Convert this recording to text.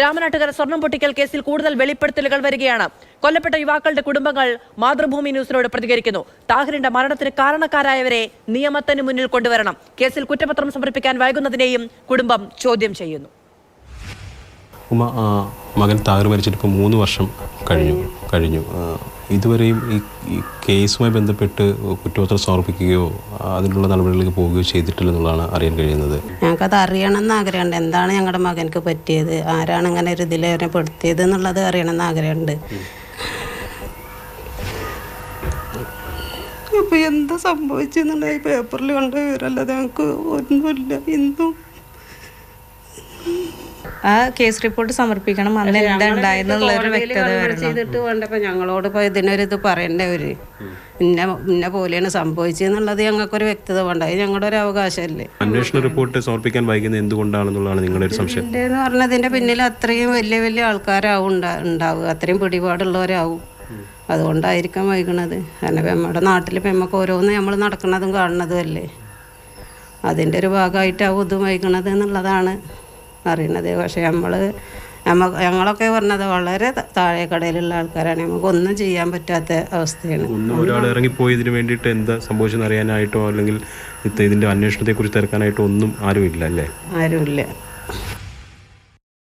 രാമനാട്ടുകര സ്വർണം പൊട്ടിക്കൽ കേസിൽ കൂടുതൽ വെളിപ്പെടുത്തലുകൾ വരികയാണ്. കൊല്ലപ്പെട്ട യുവാക്കളുടെ കുടുംബങ്ങൾ മാതൃഭൂമി ന്യൂസിനോട് പ്രതികരിക്കുന്നു. താഹിറിന്റെ മരണത്തിന് കാരണക്കാരായവരെ നിയമത്തിന് മുന്നിൽ കൊണ്ടുവരണം. കേസിൽ കുറ്റപത്രം സമർപ്പിക്കാൻ വൈകുന്നതിനെയും കുടുംബം ചോദ്യം ചെയ്യുന്നു. മകൻ താഹിർ മരിച്ചിട്ട് ഇപ്പോൾ 3 വർഷം കഴിഞ്ഞു. ഇതുവരെയും ഈ കേസുമായി ബന്ധപ്പെട്ട് കുറ്റപത്രം സമർപ്പിക്കുകയോ അതിനുള്ള നടപടികളിലേക്ക് പോവുകയോ ചെയ്തിട്ടില്ലെന്നുള്ളതാണ് അറിയാൻ കഴിയുന്നത്. ഞങ്ങൾക്കത് അറിയണമെന്ന് ആഗ്രഹമുണ്ട്. എന്താണ് ഞങ്ങളുടെ മകനക്ക് പറ്റിയത്, ആരാണ് ഇങ്ങനെ ഒരു ഇതിൽ അവരെ പെടുത്തിയത് എന്നുള്ളത് അറിയണമെന്ന് ആഗ്രഹമുണ്ട്. അപ്പോൾ എന്താ സംഭവിച്ചെന്നുള്ള ഈ പേപ്പറിൽ കണ്ട വിവരമല്ലാതെ ഞങ്ങൾക്ക് ഒന്നുമില്ല. ഇന്നും ആ കേസ് റിപ്പോർട്ട് സമർപ്പിക്കണം. അന്ന് എന്താ ഉണ്ടായെന്നുള്ളൊരു വ്യക്തത ചെയ്തിട്ട് വേണ്ടപ്പോൾ ഞങ്ങളോട് ഇപ്പോൾ ഇതിനൊരിത് പറയണ്ടേ. ഇന്ന പോലെയാണ് സംഭവിച്ചതെന്നുള്ളത് ഞങ്ങൾക്കൊരു വ്യക്തത വേണ്ട. അത് ഞങ്ങളുടെ ഒരു അവകാശമല്ലേ. അന്വേഷണ റിപ്പോർട്ട് സമർപ്പിക്കാൻ വൈകുന്നത് എന്തുകൊണ്ടാണെന്നുള്ളതാണ് നിങ്ങളുടെ ഒരു സംശയം. എന്ന് പറഞ്ഞതിൻ്റെ പിന്നിൽ അത്രയും വലിയ ആൾക്കാരാവും ഉണ്ടാവുക, അത്രയും പിടിപാടുള്ളവരാവും. അതുകൊണ്ടായിരിക്കാം വൈകണത്. കാരണം നമ്മുടെ നാട്ടിൽ നമുക്ക് ഓരോന്ന് നമ്മൾ നടക്കുന്നതും കാണുന്നതും അല്ലേ. അതിൻ്റെ ഒരു ഭാഗമായിട്ടാവും ഇത് വൈകണത് എന്നുള്ളതാണ് അറിയണത്. പക്ഷെ ഞങ്ങളൊക്കെ പറഞ്ഞത് വളരെ താഴെ കടയിലുള്ള ആൾക്കാരാണ്. നമുക്കൊന്നും ചെയ്യാൻ പറ്റാത്ത അവസ്ഥയാണ്. ഒരാൾ ഇറങ്ങിപ്പോയി ഇതിന് വേണ്ടിയിട്ട് എന്താ സംഭവിച്ചെന്ന് അറിയാനായിട്ടോ അല്ലെങ്കിൽ ഇതിൻ്റെ അന്വേഷണത്തെക്കുറിച്ച് തിരക്കാനായിട്ടോ ഒന്നും ആരുമില്ല അല്ലേ? ആരുമില്ല.